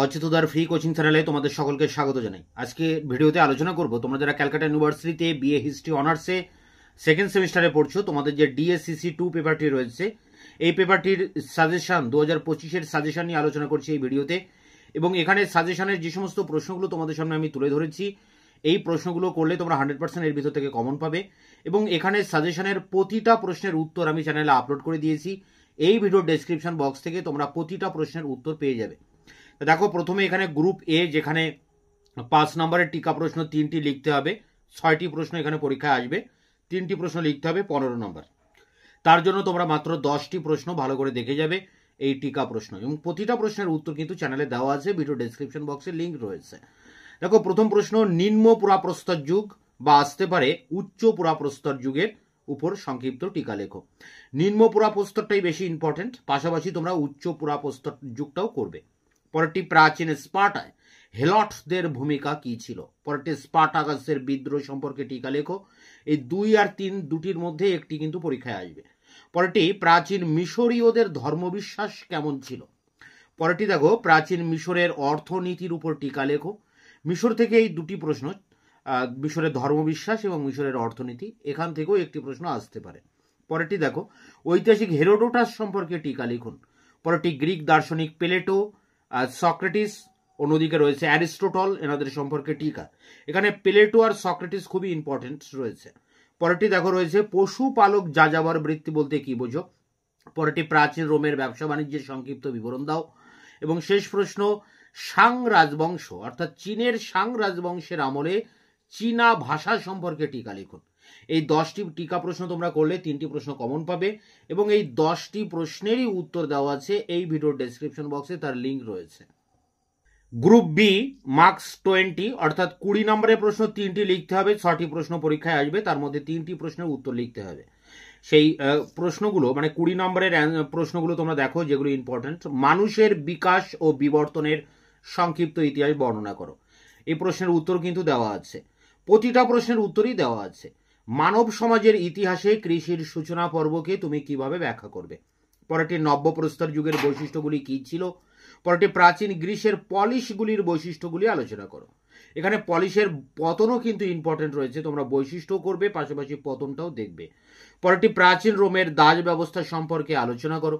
অচিতদার free coaching চ্যানেলে তোমাদের সকলকে স্বাগত জানাই। আজকে ভিডিওতে আলোচনা করব তোমরা যারা ক্যালকাটা ইউনিভার্সিটিতে বিএ হিস্ট্রি অনার্সে সেকেন্ড সেমিস্টারে পড়ছো, তোমাদের যে ডিএসসিসি 2 পেপারটি রয়েছে, এই পেপারটির সাজেশন 2025-এর সাজেশন নিয়ে আলোচনা করছি এই ভিডিওতে। এবং এখানে সাজেশনের যে সমস্ত প্রশ্নগুলো তোমাদের সামনে আমি তুলে ধরেছি, এই প্রশ্নগুলো করলে তোমরা 100% এর ভিতর থেকে কমন পাবে। এবং এখানে সাজেশনের প্রতিটা প্রশ্নের উত্তর আমি চ্যানেলে আপলোড করে দিয়েছি। এই ভিডিওর ডেসক্রিপশন বক্স থেকে তোমরা প্রতিটা প্রশ্নের উত্তর পেয়ে যাবে। দেখো, প্রথমে এখানে গ্রুপ এ, যেখানে 5 নম্বরের টিকা প্রশ্ন 3টি লিখতে হবে। 6টি প্রশ্ন এখানে পরীক্ষায় আসবে, 3টি প্রশ্ন লিখতে হবে 15 নম্বর। তার জন্য তোমরা মাত্র 10টি প্রশ্ন ভালো করে দেখে যাবে এই টিকা প্রশ্ন, এবং প্রতিটা প্রশ্নের উত্তর কিন্তু চ্যানেলে দেওয়া আছে, ভিডিও ডেসক্রিপশন বক্সে লিঙ্ক রয়েছে। দেখো, প্রথম প্রশ্ন, নিম্ন পুরাপ্রস্তর যুগ বা আসতে পারে উচ্চ পুরাপ্রস্তর যুগের উপর সংক্ষিপ্ত টিকা লেখো। নিম্ন পুরাপ্রস্তরটাই বেশি ইম্পর্টেন্ট, পাশাপাশি তোমরা উচ্চ পুরাপ্রস্তর যুগটাও করবে। পরেরটি, প্রাচীন স্পার্টায় হেলটসদের ভূমিকা কি ছিল। পরেরটি, স্পার্টাকাসের বিদ্রোহ সম্পর্কে টিকা লেখো। এই 2 আর 3 দুটির মধ্যে একটি কিন্তু পরীক্ষায় আসবে। পরেরটি, প্রাচীন মিশরীয়দের ধর্মবিশ্বাস কেমন ছিল। পরেরটি দেখো, প্রাচীন মিশরের অর্থনীতির উপর টিকা লেখো। মিশর থেকে এই দুটি প্রশ্ন, মিশরের ধর্মবিশ্বাস এবং মিশরের অর্থনীতি, এখান থেকেও একটি প্রশ্ন আসতে পারে। পরেরটি দেখো, ঐতিহাসিক হেরোডোটাস সম্পর্কে টিকা লিখুন। পরেরটি, গ্রিক দার্শনিক প্লেটো, সক্রেটিস, অন্যদিকে রয়েছে অ্যারিস্টোটল, এনাদের সম্পর্কে টিকা। এখানে প্লেটো আর সক্রেটিস খুবই ইম্পর্টেন্ট রয়েছে। পরেরটি দেখো রয়েছে, পশুপালক যাযাবর বৃত্তি বলতে কি বোঝো। পরেরটি, প্রাচীন রোমের ব্যবসা বাণিজ্যের সংক্ষিপ্ত বিবরণ দাও। এবং শেষ প্রশ্ন, শাং রাজবংশ অর্থাৎ চীনের শাং রাজবংশের আমলে চীনা ভাষা সম্পর্কে টিকা লিখুন। এই 10টি টিকা প্রশ্ন তোমরা করলে 3টি প্রশ্ন কমন পাবে, এবং এই 10টি প্রশ্নেরই উত্তর দেওয়া আছে এই ভিডিওর ডেসক্রিপশন বক্সে, তার লিঙ্ক রয়েছে। গ্রুপ বি, মার্কস 20 অর্থাৎ 20 নম্বরের প্রশ্ন 3টি লিখতে হবে। 6টি প্রশ্ন পরীক্ষায় আসবে, তার মধ্যে 3টি প্রশ্নের উত্তর লিখতে হবে। সেই প্রশ্নগুলো, মানে 20 নম্বরের প্রশ্নগুলো তোমরা দেখো, যেগুলো ইম্পর্টেন্ট। মানুষের বিকাশ ও বিবর্তনের সংক্ষিপ্ত ইতিহাস বর্ণনা করো। এই প্রশ্নের উত্তর কিন্তু দেওয়া আছে, প্রতিটা প্রশ্নের উত্তরই দেওয়া আছে। মানব সমাজের ইতিহাসে কৃষির সূচনা পর্বকে তুমি কিভাবে ব্যাখ্যা করবে। পরেরটি, নব্যপ্রস্তর যুগের বৈশিষ্ট্যগুলি কি ছিল। পরেরটি, প্রাচীন গ্রিসের পলিশগুলির বৈশিষ্ট্যগুলি আলোচনা করো। এখানে পলিশের পতনও কিন্তু ইম্পর্টেন্ট রয়েছে, তোমরা বৈশিষ্ট্য করবে, পাশাপাশি পতনটাও দেখবে। পরেরটি, প্রাচীন রোমের দাস ব্যবস্থা সম্পর্কে আলোচনা করো।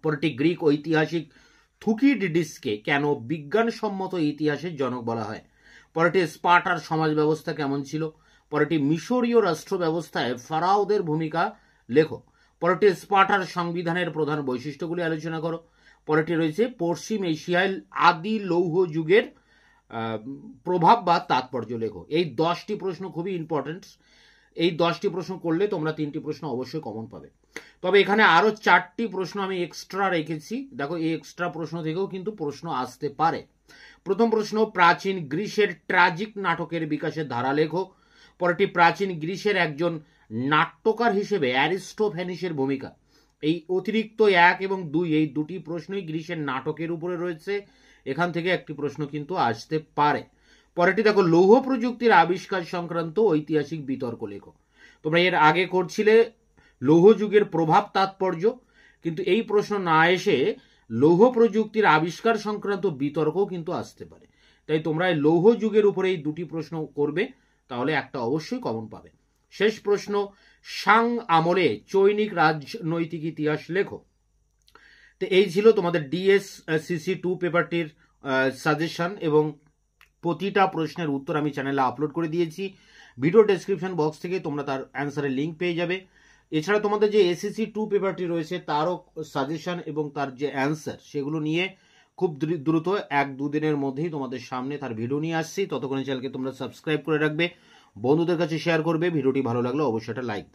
পরেরটি, গ্রিক ঐতিহাসিক থুকিডিডিসকে কেন বিজ্ঞানসম্মত ইতিহাসের জনক বলা হয়। পরেরটি, স্পার্টার সমাজ ব্যবস্থা কেমন ছিল। পরেরটি, মিশরীয় রাষ্ট্র ব্যবস্থায় ফারাওদের ভূমিকা লেখো। পরেরটি, স্পার্টার সংবিধানের প্রধান বৈশিষ্ট্যগুলি আলোচনা করো। পরেরটি রয়েছে, পশ্চিম এশিয়ায় আদি লৌহ যুগের প্রভাব বা তাৎপর্য লেখো। এই 10টি প্রশ্ন খুবই ইম্পর্টেন্ট। এই 10টি প্রশ্ন করলে তোমরা 3টি প্রশ্ন অবশ্যই কমন পাবে। তবে এখানে আরো 4টি প্রশ্ন আমি এক্সট্রা রেখেছি। দেখো, এই এক্সট্রা প্রশ্ন থেকেও কিন্তু প্রশ্ন আসতে পারে। প্রথম প্রশ্ন, প্রাচীন গ্রিসের ট্র্যাজিক নাটকের বিকাশের ধারা লেখো। পরেরটি, প্রাচীন গ্রিসের একজন নাট্যকার হিসেবে অ্যারিস্টোফ্যানিসের ভূমিকা। এই অতিরিক্ত 1 এবং 2, এই দুটি প্রশ্নই গ্রিসের নাটকের উপরে রয়েছে, এখান থেকে একটি প্রশ্ন কিন্তু আসতে পারে। পরেরটি দেখো, লৌহ প্রযুক্তির আবিষ্কার সংক্রান্ত ঐতিহাসিক বিতর্ক লেখো। তোমরা এর আগে করছিলে লৌহ যুগের প্রভাব তাৎপর্য, কিন্তু এই প্রশ্ন না এসে লৌহ প্রযুক্তির আবিষ্কার সংক্রান্ত বিতর্কও কিন্তু আসতে পারে। তাই তোমরা এই লৌহ যুগের উপরে এই দুটি প্রশ্ন করবে, তাহলে একটা অবশ্যই কমন পাবে। শেষ প্রশ্ন, শাং আমলে চৈনিক রাজনৈতিক ইতিহাস লেখো। তো এই ছিল তোমাদের ডিএসসিসি 2 পেপারটির সাজেশন, এবং প্রতিটা প্রশ্নের উত্তর আমি চ্যানেলে আপলোড করে দিয়েছি। ভিডিও ডেসক্রিপশন বক্স থেকে তোমরা তার অ্যান্সারের লিঙ্ক পেয়ে যাবে। এছাড়া তোমাদের যে এসএসসি 2 পেপারটি রয়েছে, তারও সাজেশন এবং তার যে অ্যান্সার, সেগুলো নিয়ে খুব দ্রুত 1-2 দিনের মধ্যেই তোমাদের সামনে তার ভিডিও নিয়ে আসছি। ততক্ষণে চ্যানেলকে তোমরা সাবস্ক্রাইব করে রাখবে, বন্ধুদের কাছে শেয়ার করবে। ভিডিওটি ভালো লাগলে অবশ্যই একটা লাইক